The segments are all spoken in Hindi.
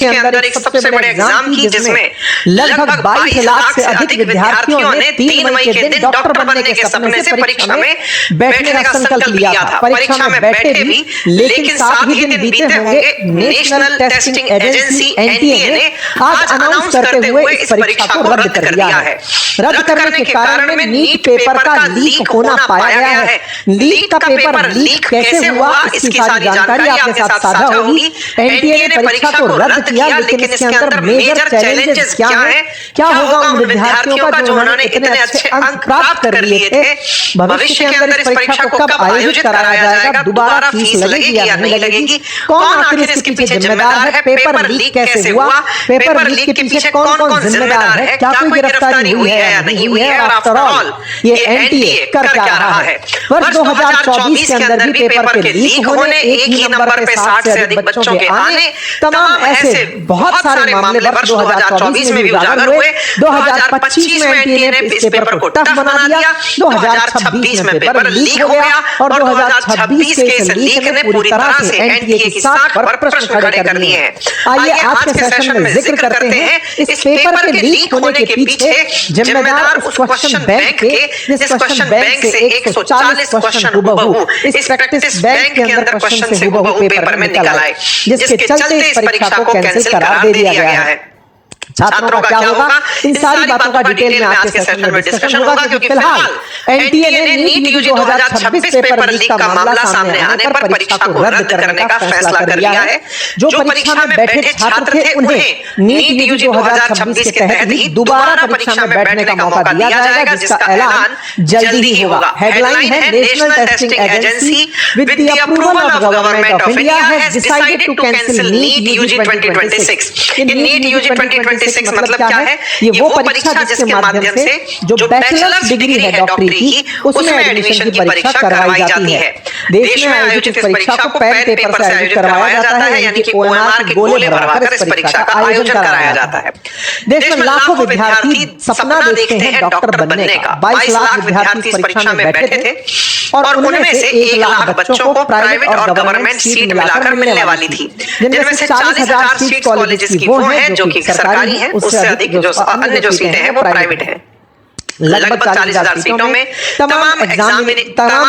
के अंदर एक सबसे बड़े एग्जाम की जिसमें लगभग 22 लाख से अधिक विद्यार्थियों ने 3 मई के दिन डॉक्टर बनने के सपने से परीक्षा में बैठने का संकल्प लिया था। परीक्षा में बैठे भी, लेकिन 7 ही दिन बीते होंगे, नेशनल टेस्टिंग एजेंसी एनटीए ने आज अनाउंस करते हुए इस परीक्षा को रद्द कर दिया है। रद्द करने के कारण में नीट पेपर का लीक होना पाया गया है। लीक का पेपर लीक कैसे हुआ, इसकी सारी जानकारी आपके साथ साझा होगी। एनटीए ने परीक्षा को रद्द किया, लेकिन इसके अंदर मेजर चैलेंजेस क्या हैं, क्या होगा उन विद्यार्थियों का जो उन्होंने इतने अच्छे अंक प्राप्त कर लिए थे। भविष्य के अंदर इस परीक्षा को कब आयोजित कराया जाएगा, दोबारा फीस लगेगी या नहीं लगेगी, कौन आखिर इसके पीछे जिम्मेदार है, पेपर लीक कैसे हुआ, पेपर लीक के पीछे कौन कौन जिम्मेदार है, क्या कोई गिरफ्तारी हुई है या नहीं हुई है, और आफ्टर ऑल ये एनटीए कर क्या रहा है। वर्ष 2024 के अंदर भी पेपर के लीक होने, एक ही नंबर पे 60 से अधिक बच्चों के आने, तमाम ऐसे बहुत सारे मामले वर्ष 2024 में भी उजागर हुए। 2025 में एनटीए ने इस पेपर को टफ बना दिया, 2026 में पेपर लीक हो गया और 2026 के इस लीक ने पूरी तरह से एनटीए की साख पर प्रश्न खड़े कर दिए हैं। आइए आज के सेशन में जिक्र करते हैं इस पेपर के लीक होने के पीछे जिम्मेदार उस क्वेश्चन बैंक के, जिस क्वेश्चन बैंक से 140 क्वेश्चन हुबहू इस प्रैक्टिस बैंक के अंदर क्वेश्चन से हुबहू पेपर में निकल आए, जिसके चलते इस परीक्षा को कैंसिल करार दे दिया गया है। छात्रों का क्या होगा, इन सारी बातों का डिटेल में आज के सेशन में डिस्कशन होगा, क्योंकि फिलहाल एनटीए ने नीट यूजी 2026 पेपर लीक का मामला सामने आने पर परीक्षा को रद्द करने का फैसला कर लिया है। जो परीक्षा में बैठे छात्र थे उन्हें नीट यूजी 2026 के तहत ही दोबारा परीक्षा में बैठने का मौका दिया जाएगा, जिसका ऐलान जल्दी ही होगा। हेडलाइन है, National Testing Agency with the approval of government of India has decided to cancel NEET UG 2026। NEET UG 2026 मतलब क्या है, ये वो परीक्षा जिसके माध्यम से जो बैचलर्स डिग्री है डॉक्टरी की, उसमें एडमिशन की परीक्षा करवाई जाती है। देश में आयोजित इस परीक्षा को पैड पेपर से आयोजित करवाया जाता है, यानी कि ओएमआर के गोले भरवाकर इस परीक्षा का आयोजन कराया जाता है। देश में लाखों विद्यार्थी सपना देखते हैं डॉक्टर बनने का। 22 लाख विद्यार्थी इस परीक्षा में बैठे थे और उनमें से 1 लाख बच्चों को प्राइवेट और गवर्नमेंट सीट मिलाकर मिलने वाली थी, जिनमें से 40,000 सीट कॉलेजेस की वो हैं जो कि सरकारी हैं, उससे अधिक जो अन्य जो सीटें हैं वो प्राइवेट हैं। लगभग 40,000 सीटों में तमाम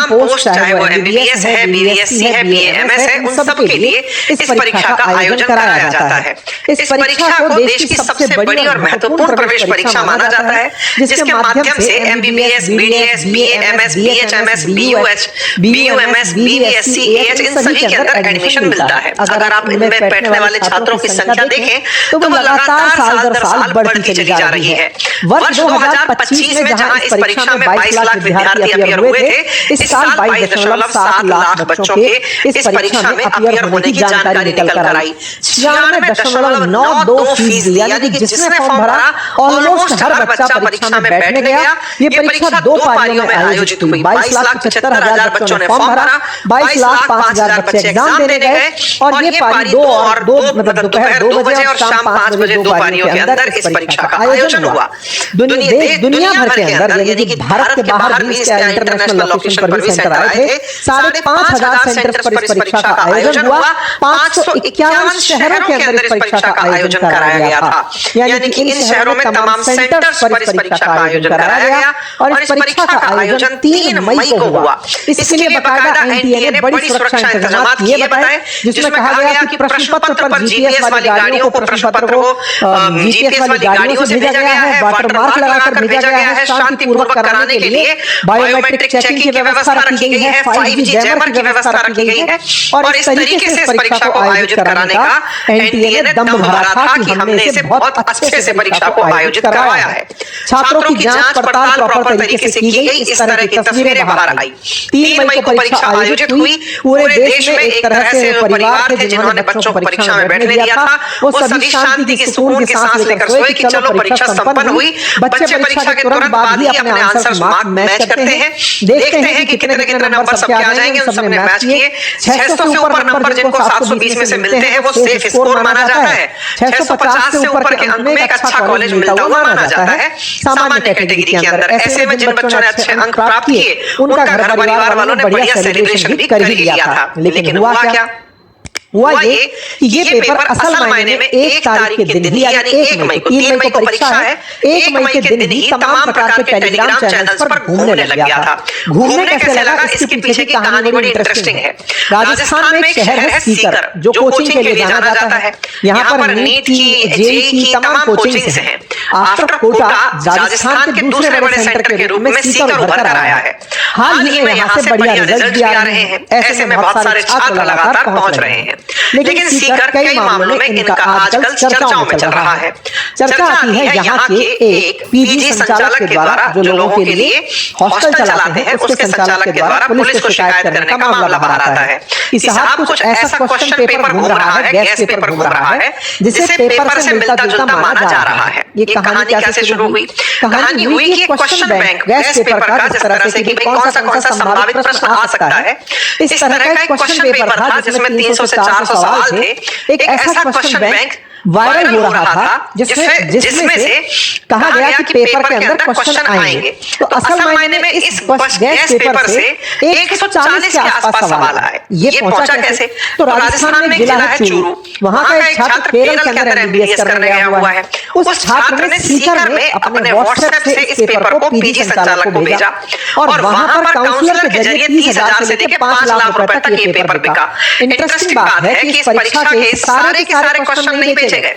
पोस्ट, चाहे वो एमबीबीएस है, बीएससी है, बीएमएस है, उन सब के लिए इस परीक्षा का आयोजन कराया जाता है। इस परीक्षा को देश की सबसे बड़ी और महत्वपूर्ण प्रवेश परीक्षा माना जाता है, जिसके माध्यम से MBBS, BDS, BMS, BHMS, BUH, BUMS, BSc, AH इन सभी के अंदर एडमिशन मिलता है। अगर आप इनमें बैठने वाले छात्रों की संख्या देखें तो वो लगातार साल दर साल बढ़ती चली जा रही है। वर्ष 2025 में जहां इस परीक्षा में 22 लाख विद्यार्थी अपीयर हुए थे, इस साल 22.7 लाख बच्चों के इस परीक्षा में अपीयर होने की जानकारी निकल कर आई। 96.92% यानी कि जिसने फॉर्म भरा ऑलमोस्ट हर बच्चा परीक्षा में बैठने गया। ये परीक्षा 2 पारियों में आयोजित हुई। 22,75,000 बच्चों ने फॉर्म भरा, 22,05,000 बच्चे एग्जाम देने गए और ये पारी 2 मतलब दोपहर 2 बजे और शाम 5 बजे 2 पारियों के अंदर इस परीक्षा का आयोजन हुआ। दुनिया भर के अंदर यानी कि भारत के बाहर भी इसके इंटरनेशनल लोकेशन पर भी सेंटर आए थे। 5,500 सेंटर्स पर इस परीक्षा का आयोजन हुआ। 551 शहरों के अंदर इस परीक्षा का आयोजन कराया गया था, यानी कि इन शहरों में तमाम सेंटर्स पर इस परीक्षा का आयोजन कराया गया और इस परीक्षा का आयोजन 3 मई को हुआ। इसके लिए बकायदा एनटीए ने बड़ी सुरक्षा इंतजाम किए बताए, जिसमें कहा गया कि प्रश्न पत्र पर जीपीएस वाली गाड़ियों को प्रश्न पत्र को जीपीएस वाली गाड़ियों से भेजा गया है, वाटर मार्क लगाकर भेजा गया है। शांतिपूर्वक कराने के लिए बायोमेट्रिक चेकिंग की व्यवस्था रखी गई है, 5G जैमर की व्यवस्था रखी गई है और इस तरीके से इस परीक्षा को आयोजित कराने का एनटीए ने दम भरा था कि हमने इसे बहुत अच्छे से परीक्षा को आयोजित करवाया है। छात्रों की जांच पड़ताल प्रॉपर तरीके से की गई, इस तरह की तस्वीरें बाहर आई। 3 मई को परीक्षा आयोजित हुई। पूरे देश में एक तरह से परिवार थे जिन्होंने बच्चों को परीक्षा में बैठने दिया था। वो सभी शांति की सुकून की सांस लेकर सोए कि चलो परीक्षा संपन्न हुई। बच्चे परीक्षा के तुरंत बाद ही अपने आंसर मार्क मैच करते हैं, देखते हैं कि कितने नंबर सबके आ जाएंगे। उन सबने मैच किए। 600 से ऊपर नंबर जिनको 720 में से मिलते हैं वो सेफ स्कोर माना जाता है। 650 से ऊपर के अंक में एक अच्छा कॉलेज मिलता हुआ माना जाता है सामान्य कैटेगरी के अंदर। ऐसे में जिन बच्चों ने अच्छे अंक प्राप्त किए उनका घर परिवार वालों ने बढ़िया सेलिब्रेशन भी कर ही लिया था। लेकिन हुआ क्या, हुआ ये कि ये पेपर असल मायने में 1 तारीख के दिन ही, यानी 1 मई को, 3 मई को परीक्षा है, 1 मई के दिन ही तमाम प्रकार के टेलीग्राम चैनल्स पर घूमने लग गया था। घूमने कैसे लगा, इसके पीछे की कहानी बड़ी इंटरेस्टिंग है। राजस्थान में एक शहर है सीकर, जो कोचिंग के लिए जाना जाता है। यहाँ पर नीट की, जेईई की तमाम कोचिंग्स हैं। आफ्टर कोटा राजस्थान के दूसरे बड़े सेंटर के रूप में सीकर उभर कर आया है। हाल ही में यहाँ से बढ़िया रिजल्ट भी आ रहे हैं। ऐसे में बहुत सारे छात्र लगातार पहुंच रहे हैं। लेकिन सीकर कई मामलों में इनका आजकल चर्चाओं में चल रहा है। चर्चा आती है यहाँ के एक पीजी संचालक के द्वारा, जो लोगों के लिए हॉस्टल चलाते हैं, उसके संचालक के द्वारा पुलिस को शिकायत करने का मामला बाहर आता है कि साहब कुछ ऐसा क्वेश्चन पेपर घूम रहा है, गैस पेपर घूम रहा है, जिसे पेपर से मिलता जुलता माना जा रहा है। ये कहानी कैसे शुरू हुई? कहानी हुई कि क्वेश्चन बैंक गैस पेपर का, जिस तरह से कि कौन सा संभावित प्रश्न आ सकता है, इस तरह का एक क्वेश्चन पेपर था जिसमें 300 से 400 सवाल थे। एक ऐसा क्वेश्चन बैंक वायरल हो रहा था जिसमें से कहा गया कि पेपर के अंदर क्वेश्चन आएंगे। तो असल मायने में इस गैस पेपर से 140 के आसपास सवाल आए। ये पहुंचा कैसे? तो राजस्थान में जिला है चूरू, वहां का एक छात्र केरल के अंदर एमबीबीएस करने गया हुआ है। उस छात्र ने सीकर में अपने व्हाट्सएप से इस पेपर को पीजी संचालक को भेजा और वहां पर काउंसलर के जरिए 30,000 से लेकर 5 लाख रुपए तक ये पेपर बिका। इंटरेस्टिंग बात है कि इस परीक्षा के सारे क्वेश्चन नहीं भेजे गए।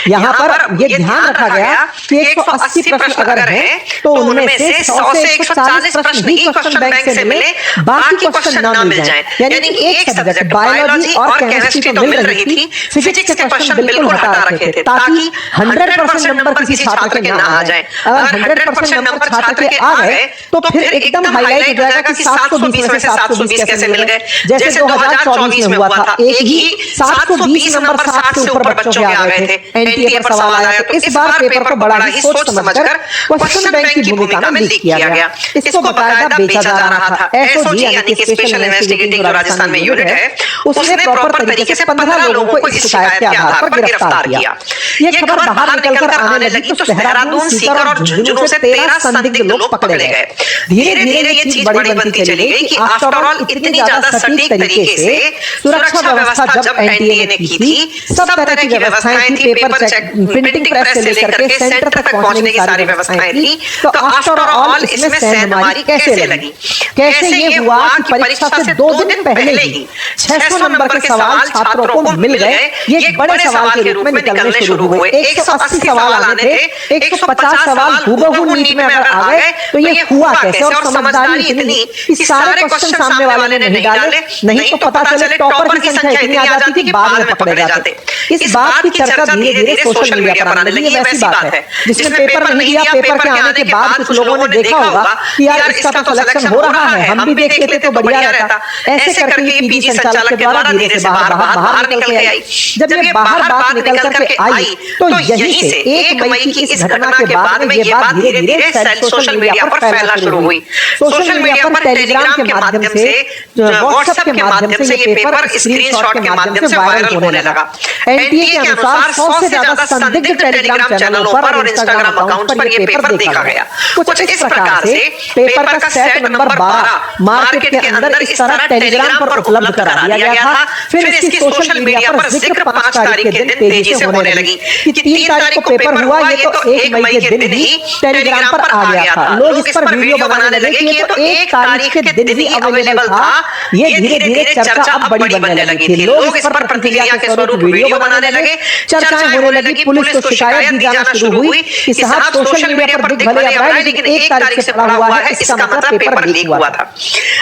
यहाँ पर यह ध्यान रखा गया कि 180 प्रश्न अगर हैं तो उनमें से 100 से 140 प्रश्न ही क्वेश्चन बैंक से मिले, बाकी क्वेश्चन ना मिल जाएं। यानी एक सब्जेक्ट बायोलॉजी और केमिस्ट्री तो मिल रही थी, फिजिक्स के क्वेश्चन बिल्कुल हटा रखे थे ताकि 100% नंबर किसी छात्र के ना आ जाए। अगर 100% नंबर छात्र के आ गए तो फिर एकदम हाईलाइट हो जाएगा कि 720 में से 720 कैसे मिल गए। जैसे 2024 में हुआ था, एक ही 720 नंबर 60 से ऊपर बच्चों के आ गए थे। एनटीए पर सवाल आया तो इस बार पेपर को बड़ा ही सोच समझकर क्वेश्चन बैंक की भूमिका में लीक किया गया। इसको बाकायदा बेचा जा रहा था। एसओजी यानी कि स्पेशल इन्वेस्टिगेटिंग जो राजस्थान में यूनिट है, उसने प्रॉपर तरीके से 15 लोगों को इस शिकायत के आधार पर गिरफ्तार किया। ये खबर बाहर निकलकर आने लगी तो देहरादून, सीकर और झुंझुनू से 13 संदिग्ध लोग पकड़े गए। धीरे धीरे ये चीज बड़ी बनती चली गई कि आफ्टर ऑल इतनी ज्यादा सटीक तरीके से सुरक्षा व्यवस्था जब एनटीए ने की थी, सब तरह की व्यवस्थाएं थी, पेपर चेक, प्रिंटिंग प्रेस से लेकर के सेंटर तक पहुंचने की सारी व्यवस्थाएं थी। तो आफ्टर ऑल इसमें सेंधमारी कैसे लगी? कैसे ये हुआ कि परीक्षा से 2 दिन पहले ही 600 नंबर के सवाल छात्रों को मिल गए? ये एक बड़े सवाल के रूप में निकलने शुरू हुए। 180 सवाल आने थे, 150 सवाल हूबहू नीट में अगर आ गए तो ये हुआ कैसे? और समझदारी इतनी कि सारे क्वेश्चन सामने वाले ने नहीं डाले, नहीं तो पता चले टॉपर की संख्या इतनी आ जाती कि बाद में पकड़े जाते। इस बात की चर्चा धीरे धीरे सोशल मीडिया पर आने लगी। ये वैसी बात है जिसने पेपर नहीं दिया, पेपर के आने के बाद कुछ लोगों ने देखा होगा कि यार इसका तो सिलेक्शन हो रहा है, हम भी देख लेते तो बढ़िया रहता। ऐसे करके ये पीजी संचालक के द्वारा धीरे से बाहर निकल के आई। जब ये बाहर बात निकल करके आई तो यहीं से 1 मई की इस घटना के बाद में ये बात धीरे धीरे सोशल मीडिया पर फैलना शुरू हुई। सोशल मीडिया पर टेलीग्राम के माध्यम से, व्हाट्सएप के माध्यम से ये पेपर स्क्रीनशॉट के माध्यम से वायरल होने लगा। एनटीए के अनुसार 100 से ज्यादा संदिग्ध टेलीग्राम चैनलों पर और इंस्टाग्राम अकाउंट पर ये पेपर देखा गया। कुछ इस प्रकार से पेपर का सेट नंबर 12 मार्केट के अंदर इस तरह टेलीग्राम पर उपलब्ध करा दिया गया था। फिर इसकी सोशल मीडिया पर जिक्र 5 तारीख के दिन तेजी से होने लगी कि 3 तारीख को पेपर हुआ, ये तो 1 मई के दिन ही टेलीग्राम पर आ गया था। लोग इस पर वीडियो बनाने लगे कि ये तो 1 तारीख के दिन ही अवेलेबल था। ये धीरे धीरे चर्चा अब बड़ी बनने लगी थी। लोग इस पर प्रतिक्रिया के स्वरूप वीडियो बनाने लगे, चर्चाएं होने लगी, पुलिस को शिकायत दी जाना शुरू हुई कि साहब सोशल मीडिया पर दिख भले आ रहा है लेकिन 1 तारीख से पड़ा हुआ है, इसका मतलब पेपर लीक हुआ था।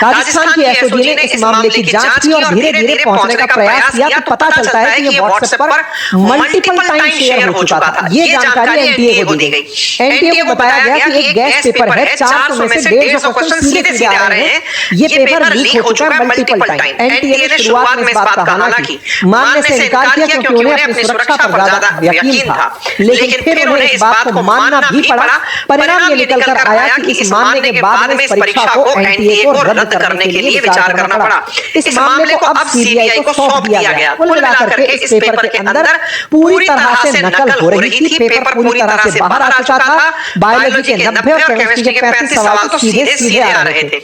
राजस्थान की एसओजी ने इस मामले की जांच की और धीरे धीरे पहुंचने का प्रयास किया तो पता चलता है कि ये व्हाट्सएप पर मल्टीपल टाइम शेयर हो चुका था। ये जानकारी एनटीए को दी गई। एनटीए को बताया गया कि एक गैस पेपर है, 400 में से 150 क्वेश्चन सीधे सीधे आ रहे हैं, ये पेपर लीक हो चुका है मल्टीपल टाइम। एनटीए ने शुरुआत में इस बात का हालांकि मानने से इनकार किया क्योंकि उन्हें अपनी सुरक्षा पर ज्यादा यकीन था, लेकिन फिर उन्हें इस बात को मानना भी पड़ा। परिणाम ये निकल कर आया कि इस मानने के बाद में इस परीक्षा को एनटीए को रद्द करने के लिए विचार करना पड़ा। इस मामले को अब सीबीआई को सौंप दिया गया। कुल मिलाकर के इस पेपर के अंदर पूरी तरह से नकल हो रही थी। पेपर पूरी तरह से बाहर आ चुका था। बायोलॉजी के 90 और केमिस्ट्री के 35 सवाल तो सीधे सीधे आ रहे थे।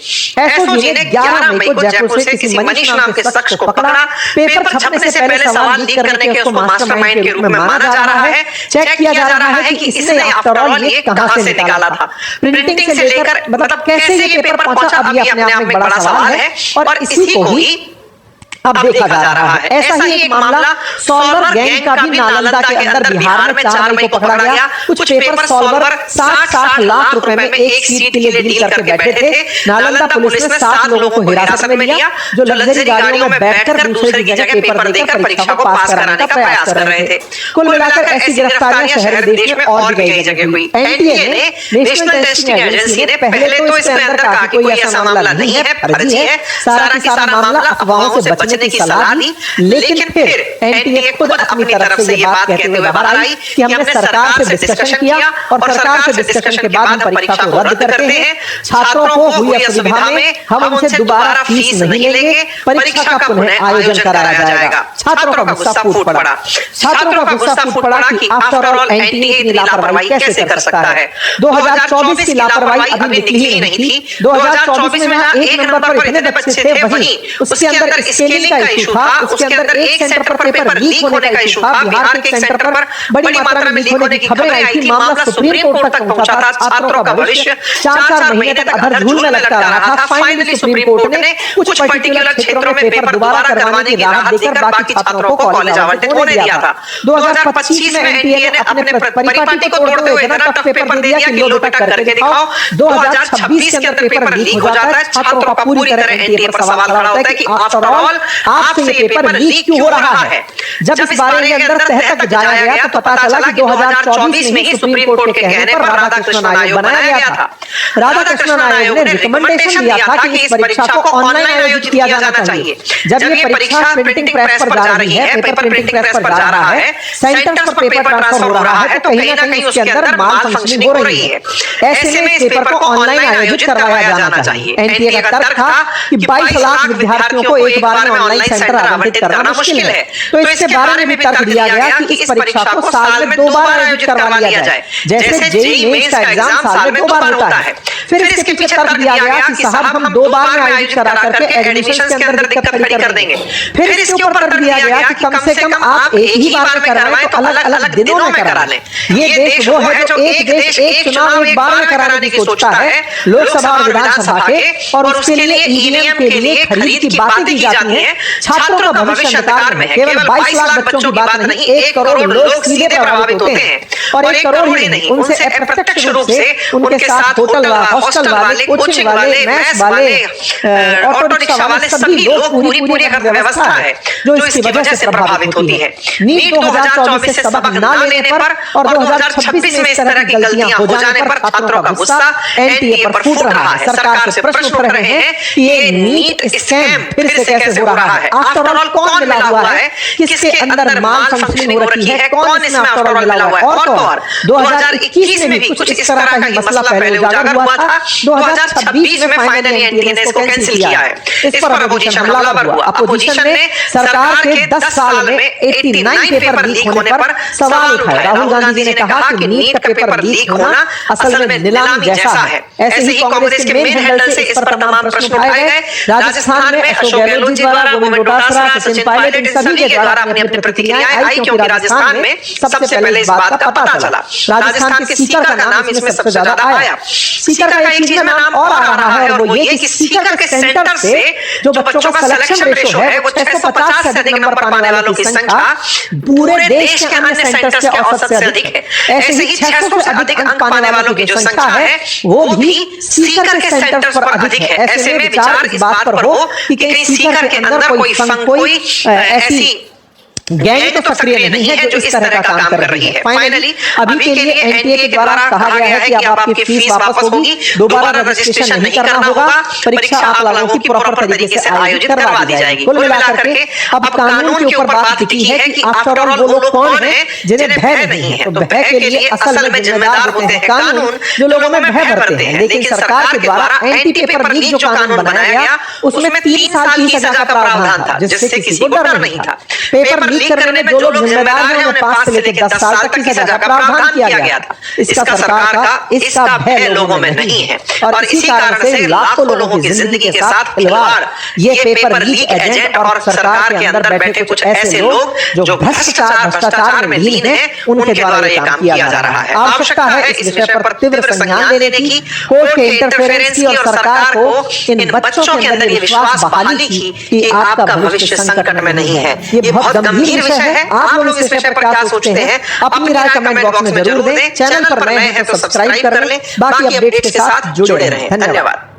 एसओजी ने 11 मई को जयपुर से किसी मनीष नाम के शख्स को पकड़ा। पेपर छपने से पहले सवाल लीक करने के उसको मास्टरमाइंड के रूप में माना जा रहा है। चेक किया जा रहा है कि इसने आफ्टर ऑल ये कहां से निकाला था। प्रिंटिंग से लेकर मतलब कैसे ये पेपर पहुंचा, अब ये अपने आप में बड़ा सवाल है और इसी को ही अब देखा जा रहा है। ऐसा ही एक मामला सॉल्वर गैंग का भी नालंदा के अंदर बिहार में 4 मई को पकड़ा गया। कुछ पेपर सॉल्वर 60 लाख रुपए में एक सीट के लिए डील करके बैठे थे। नालंदा पुलिस ने 7 लोगों को हिरासत में लिया जो लग्जरी गाड़ियों में बैठकर दूसरे की जगह पेपर देकर परीक्षा को पास कराने का प्रयास कर रहे थे। कुल मिलाकर ऐसी गिरफ्तारियां शहर देश में और भी कई जगह हुई। एनटीए ने नेशनल टेस्टिंग एजेंसी ने पहले तो इसके अंदर कहा कि कोई ऐसा मामला नहीं है, फर्जी है, सारा का सारा मामला अफवाहों से बचने की सलाह दी। लेकिन फिर एनटीए खुद अपनी तरफ से ये बात कहते हुए बाहर आई कि हमने सरकार से डिस्कशन किया और सरकार से डिस्कशन के बाद हम परीक्षा को रद्द करते हैं। छात्रों को हुई असुविधा में हम उनसे दोबारा फीस नहीं लेंगे, परीक्षा का पुनः आयोजन कराया जाएगा। छात्रों का गुस्सा फूट पड़ा। छात्रों का गुस्सा फूट पड़ा कि आफ्टर ऑल एनटीए इतनी लापरवाही कैसे कर सकता है। 2024 की लापरवाही अभी निकली ही नहीं थी। 2024 में 1 नंबर पर इतने बच्चे थे, वहीं उसके अंदर स्केलिंग का इशू था। उसके अंदर एक सेंटर पर पेपर लीक होने का इशू था। बिहार के एक सेंटर पर बड़ी मात्रा में लीक होने की खबरें आई थी। मामला सुप्रीम कोर्ट तक पहुंचा था। छात्रों का भविष्य 4-4 महीने तक अधर झूल में लगता रहा था। फाइनली सुप्रीम कोर्ट ने कुछ पर्टिकुलर क्षेत्रों में पेपर दोबारा करवाने की राहत देकर बाकी छात्रों को कॉलेज आवंटित होने दिया था। 2025 में एनटीए ने अपने परिपाटी को तोड़ते हुए इतना टफ पेपर दे दिया कि लो बेटा करके दिखाओ। 2026 के अंदर पेपर लीक हो जाता है। छात्रों का पूरी तरह एनटीए पर सवाल खड़ा होता है कि आफ्टर ऑल आपसे ये पेपर लीक क्यों हो रहा है। जब इस बारे के अंदर तह तक जाया गया तो पता चला कि 2024 में ही सुप्रीम कोर्ट के कहने पर राधाकृष्णन आयोग बनाया गया था। राधाकृष्णन आयोग ने रिकमेंडेशन दिया था कि इस परीक्षा को ऑनलाइन आयोजित किया जाना चाहिए। जब ये परीक्षा प्रिंटिंग प्रेस पर जा रही है, पेपर प्रिंटिंग प्रेस पर जा रहा है, सेंटर्स पर पेपर ट्रांसफर हो रहा है, तो कहीं ना कहीं उसके अंदर माल फंक्शनिंग हो रही है। ऐसे में इस पेपर को ऑनलाइन आयोजित करवाया जाना चाहिए। एनटीए का तर्क था कि 22 लाख विद्यार्थियों को एक बार में ऑनलाइन सेंटर आवंटित करना मुश्किल है, तो इसके बारे में भी तर्क दिया गया कि इस परीक्षा को साल में 2 बार आयोजित करवा लिया जाए, जैसे जेईई मेंस का एग्जाम साल में 2 बार होता है। फिर इसके पीछे तर्क दिया गया कि साहब हम 2 बार में आयोजित करा करके एडमिशन के अंदर दिक्कत खड़ी कर देंगे। फिर इसके ऊपर तर्क दिया गया कि कम से कम आप एक ही बार में करवाएं तो अलग अलग दिनों में करा लें। ये देश वो है जो एक देश एक चुनाव एक बार में कराने की सोचता है, लोकसभा और विधानसभा के, और उसके लिए ईवीएम के लिए खरीद की बातें की जाती हैं। छात्रों का भविष्य अंधकार में है। केवल 22 लाख बच्चों की बात नहीं, 1 करोड़ लोग सीधे प्रभावित होते हैं। और 1 करोड़ ही नहीं, उनसे अप्रत्यक्ष रूप से उनके साथ होटल हॉस्टल वाले, कोचिंग वाले, मैस वाले, ऑटो रिक्शा वाले सभी लोग पूरी व्यवस्था है जो इसकी वजह से प्रभावित होती है। नीट 2024 से सबक ना लेने पर और 2026 में इस तरह की गलतियां हो जाने पर छात्रों का गुस्सा एनटीए पर फूट रहा है। सरकार से प्रश्न उठ रहे हैं कि ये नीट स्कैम फिर से कैसे हो रहा है। आफ्टर ऑल कौन मिला हुआ है, किसके अंदर माल फंक्शनिंग हो रही है, कौन इसमें आफ्टर ऑल मिला हुआ है। और तो और 2021 में भी कुछ इस तरह का ही मसला पहले उजागर हुआ था। 2026 में फाइनली एनटीए ने इसको कैंसिल किया है। इस पर अपोजिशन हमलावर हुआ। अपोजिशन ने सरकार के 10 साल में 89 पेपर लीक होने पर सवाल उठाए। राहुल गांधी जी ने कहा कि नीट का पेपर लीक होना असल में नीलामी जैसा है। ऐसे ही कांग्रेस के मेन हैंडल से इस पर तमाम प्रश्न उठाए गए। राजस्थान में अशोक गहलोत जी द्वारा, गोविंद डोटासरा, सचिन पायलट, इन सभी के द्वारा अपनी प्रतिक्रियाएं आई, क्योंकि राजस्थान में सबसे पहले इस बात का पता चला। राजस्थान के स्पीकर का नाम इसमें सबसे ज्यादा आया। स्पीकर का एक चीज में नाम और आ रहा है, और वो ये कि स्पीकर के सेंटर से जो बच्चों का सिलेक्शन रेशो है वो 650 से अधिक नंबर पाने वालों की संख्या पूरे देश के अन्य सेंटर्स के औसत से अधिक है। ऐसे ही 600 से अधिक अंक पाने वालों की जो संख्या है वो भी स्पीकर के सेंटर्स पर अधिक है। ऐसे में विचार इस बात पर हो कि कहीं स्पीकर के अंदर कोई ऐसी गैंग तो सक्रिय नहीं है जो इस तरह का काम कर रही है। फाइनली अभी के लिए एनटीए के द्वारा कहा गया है कि अब आपकी फीस वापस होगी, दोबारा रजिस्ट्रेशन नहीं करना होगा, परीक्षा आप लोगों की प्रॉपर तरीके से आयोजित करवा दी जाएगी। कुल मिलाकर के अब कानून के ऊपर बात टिकी है कि आफ्टर ऑल वो लोग कौन है जिन्हें भय नहीं है। तो भय के लिए असल में जिम्मेदार होते हैं कानून, जो लोगों में भय भरते हैं। लेकिन सरकार के द्वारा एंटी पेपर लीक जो कानून बनाया गया उसमें 3 साल की सजा का प्रावधान था, जिससे किसी को डर नहीं था। पेपर लीक करने में जो लोग जिम्मेदार हैं उन्हें 5 से लेकर 10 साल तक की सजा का प्रावधान किया गया था। इसका सरकार का इसका भय लोगों में नहीं है और इसी कारण से लाखों लोगों की जिंदगी के साथ खिलवाड़ ये पेपर लीक एजेंट और सरकार के अंदर बैठे कुछ ऐसे लोग जो भ्रष्टाचार में लीन हैं, उनके द्वारा ये काम किया जा रहा है। आवश्यकता है इस विषय पर तीव्र संज्ञान लेने की, कोर्ट के इंटरफेरेंस की और सरकार को इन बच्चों के अंदर ये विश्वास बहाली की कि आपका भविष्य संकट में नहीं है। ये बहुत गंभीर विषय है। आप लोग इस विषय पर क्या सोचते हैं अपनी राय कमेंट बॉक्स में जरूर दें। चैनल पर नए हैं तो सब्सक्राइब कर लें, बाकी अपडेट्स के साथ जुड़े रहें। धन्यवाद।